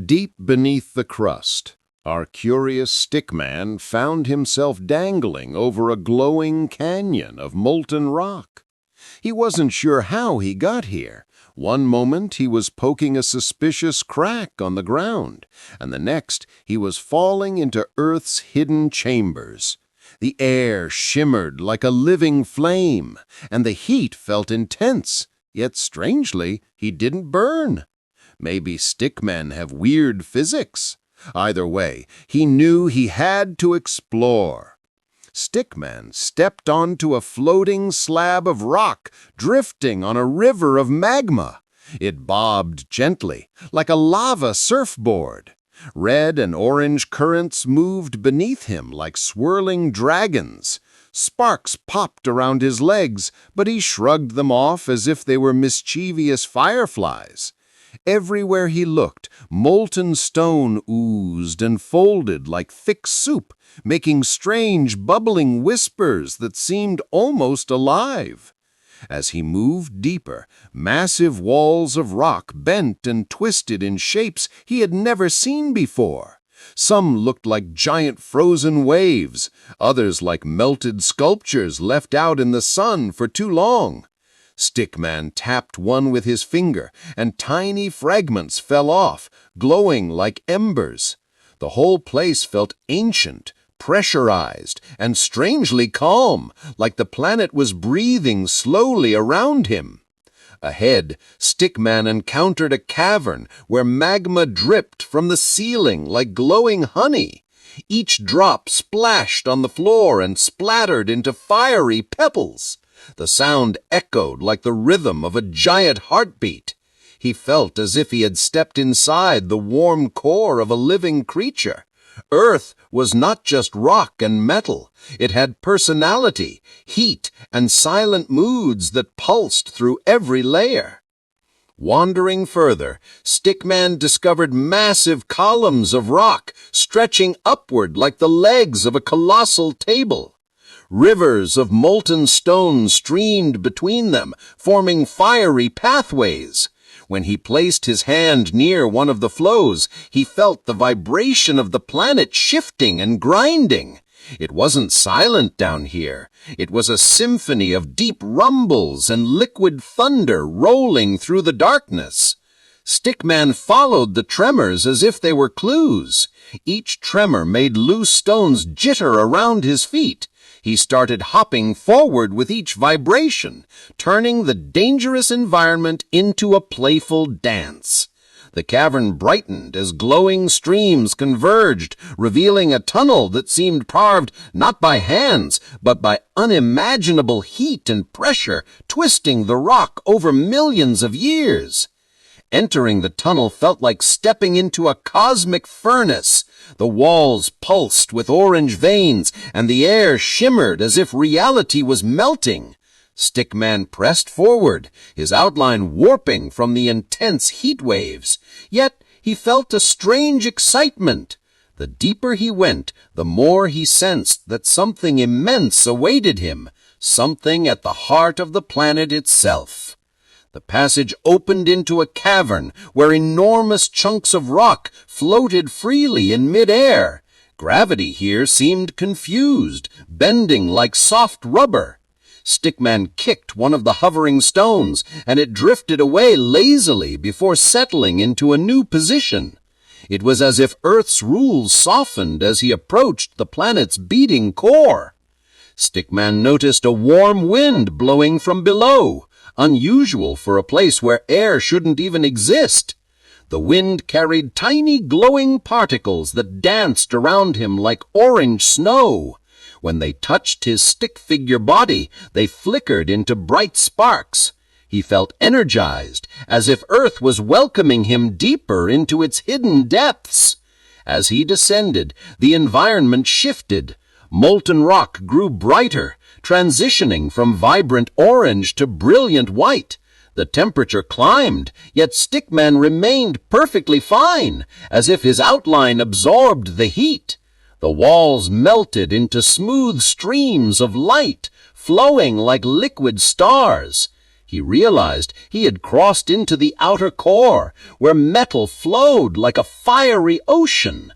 Deep beneath the crust, our curious stickman found himself dangling over a glowing canyon of molten rock. He wasn't sure how he got here. One moment he was poking a suspicious crack on the ground, and the next he was falling into Earth's hidden chambers. The air shimmered like a living flame, and the heat felt intense, yet strangely he didn't burn. Maybe stickmen have weird physics. Either way, he knew he had to explore. Stickman stepped onto a floating slab of rock drifting on a river of magma. It bobbed gently, like a lava surfboard. Red and orange currents moved beneath him like swirling dragons. Sparks popped around his legs, but he shrugged them off as if they were mischievous fireflies. Everywhere he looked, molten stone oozed and folded like thick soup, making strange bubbling whispers that seemed almost alive. As he moved deeper, massive walls of rock bent and twisted in shapes he had never seen before. Some looked like giant frozen waves, others like melted sculptures left out in the sun for too long. Stickman tapped one with his finger, and tiny fragments fell off, glowing like embers. The whole place felt ancient, pressurized, and strangely calm, like the planet was breathing slowly around him. Ahead, Stickman encountered a cavern where magma dripped from the ceiling like glowing honey. Each drop splashed on the floor and splattered into fiery pebbles. The sound echoed like the rhythm of a giant heartbeat. He felt as if he had stepped inside the warm core of a living creature. Earth was not just rock and metal. It had personality, heat, and silent moods that pulsed through every layer. Wandering further, Stickman discovered massive columns of rock stretching upward like the legs of a colossal table. Rivers of molten stone streamed between them, forming fiery pathways. When he placed his hand near one of the flows, he felt the vibration of the planet shifting and grinding. It wasn't silent down here. It was a symphony of deep rumbles and liquid thunder rolling through the darkness. Stickman followed the tremors as if they were clues. Each tremor made loose stones jitter around his feet. He started hopping forward with each vibration, turning the dangerous environment into a playful dance. The cavern brightened as glowing streams converged, revealing a tunnel that seemed carved not by hands, but by unimaginable heat and pressure, twisting the rock over millions of years. Entering the tunnel felt like stepping into a cosmic furnace. The walls pulsed with orange veins, and the air shimmered as if reality was melting. Stickman pressed forward, his outline warping from the intense heat waves. Yet he felt a strange excitement. The deeper he went, the more he sensed that something immense awaited him, something at the heart of the planet itself. The passage opened into a cavern where enormous chunks of rock floated freely in mid-air. Gravity here seemed confused, bending like soft rubber. Stickman kicked one of the hovering stones, and it drifted away lazily before settling into a new position. It was as if Earth's rules softened as he approached the planet's beating core. Stickman noticed a warm wind blowing from below, unusual for a place where air shouldn't even exist. The wind carried tiny glowing particles that danced around him like orange snow. When they touched his stick-figure body, they flickered into bright sparks. He felt energized, as if Earth was welcoming him deeper into its hidden depths. As he descended, the environment shifted. Molten rock grew brighter, transitioning from vibrant orange to brilliant white. The temperature climbed, yet Stickman remained perfectly fine, as if his outline absorbed the heat. The walls melted into smooth streams of light, flowing like liquid stars. He realized he had crossed into the outer core, where metal flowed like a fiery ocean.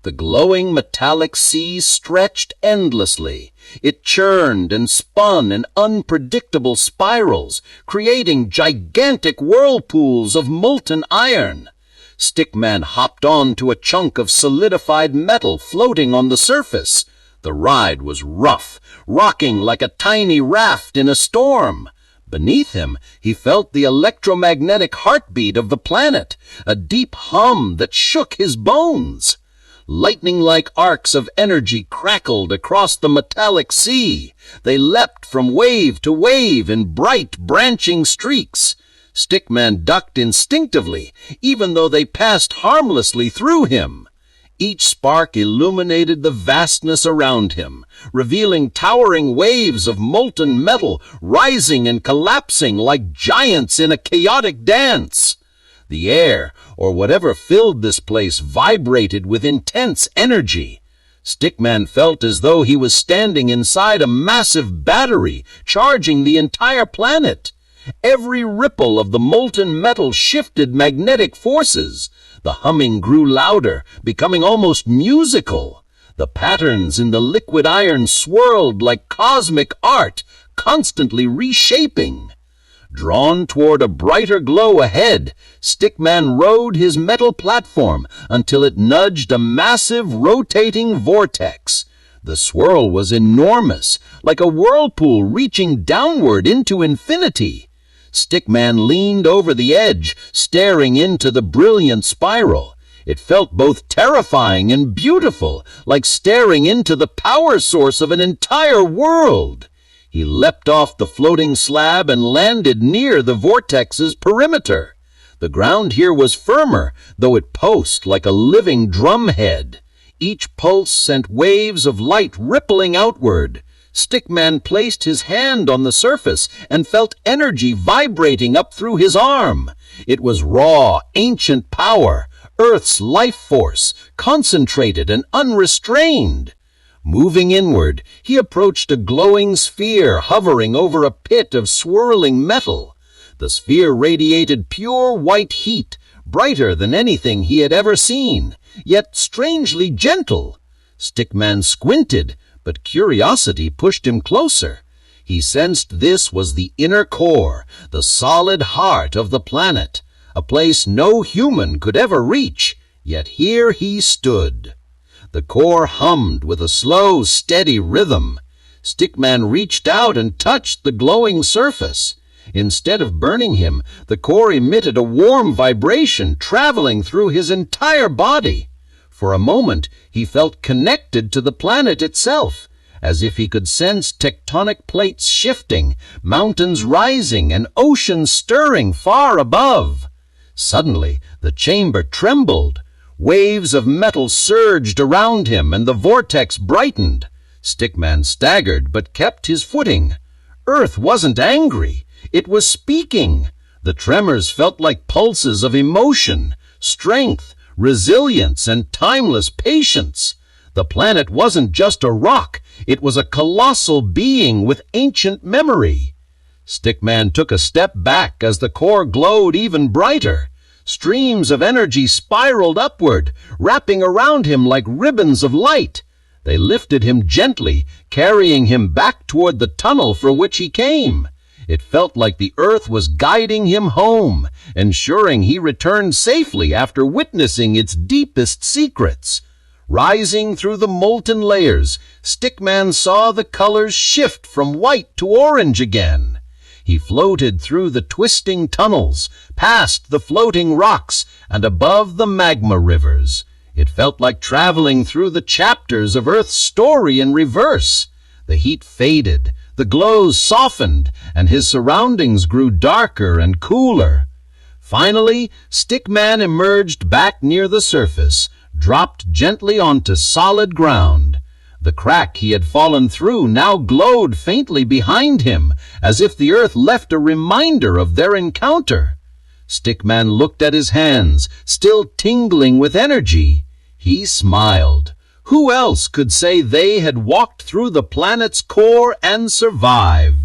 The glowing metallic sea stretched endlessly. It churned and spun in unpredictable spirals, creating gigantic whirlpools of molten iron. Stickman hopped on to a chunk of solidified metal floating on the surface. The ride was rough, rocking like a tiny raft in a storm. Beneath him, he felt the electromagnetic heartbeat of the planet, a deep hum that shook his bones. Lightning-like arcs of energy crackled across the metallic sea. They leapt from wave to wave in bright, branching streaks. Stickman ducked instinctively, even though they passed harmlessly through him. Each spark illuminated the vastness around him, revealing towering waves of molten metal rising and collapsing like giants in a chaotic dance. The air, or whatever filled this place, vibrated with intense energy. Stickman felt as though he was standing inside a massive battery, charging the entire planet. Every ripple of the molten metal shifted magnetic forces. The humming grew louder, becoming almost musical. The patterns in the liquid iron swirled like cosmic art, constantly reshaping. Drawn toward a brighter glow ahead, Stickman rode his metal platform until it nudged a massive rotating vortex. The swirl was enormous, like a whirlpool reaching downward into infinity. Stickman leaned over the edge, staring into the brilliant spiral. It felt both terrifying and beautiful, like staring into the power source of an entire world. He leapt off the floating slab and landed near the vortex's perimeter. The ground here was firmer, though it pulsed like a living drumhead. Each pulse sent waves of light rippling outward. Stickman placed his hand on the surface and felt energy vibrating up through his arm. It was raw, ancient power, Earth's life force, concentrated and unrestrained. Moving inward, he approached a glowing sphere hovering over a pit of swirling metal. The sphere radiated pure white heat, brighter than anything he had ever seen, yet strangely gentle. Stickman squinted, but curiosity pushed him closer. He sensed this was the inner core, the solid heart of the planet, a place no human could ever reach, yet here he stood. The core hummed with a slow, steady rhythm. Stickman reached out and touched the glowing surface. Instead of burning him, the core emitted a warm vibration traveling through his entire body. For a moment, he felt connected to the planet itself, as if he could sense tectonic plates shifting, mountains rising, and oceans stirring far above. Suddenly, the chamber trembled. Waves of metal surged around him, and the vortex brightened. Stickman staggered, but kept his footing. Earth wasn't angry. It was speaking. The tremors felt like pulses of emotion, strength, resilience, and timeless patience. The planet wasn't just a rock. It was a colossal being with ancient memory. Stickman took a step back as the core glowed even brighter. Streams of energy spiraled upward, wrapping around him like ribbons of light. They lifted him gently, carrying him back toward the tunnel for which he came. It felt like the earth was guiding him home, ensuring he returned safely after witnessing its deepest secrets. Rising through the molten layers, Stickman saw the colors shift from white to orange again. He floated through the twisting tunnels, past the floating rocks, and above the magma rivers. It felt like traveling through the chapters of Earth's story in reverse. The heat faded, the glows softened, and his surroundings grew darker and cooler. Finally, Stickman emerged back near the surface, dropped gently onto solid ground. The crack he had fallen through now glowed faintly behind him, as if the earth left a reminder of their encounter. Stickman looked at his hands, still tingling with energy. He smiled. Who else could say they had walked through the planet's core and survived?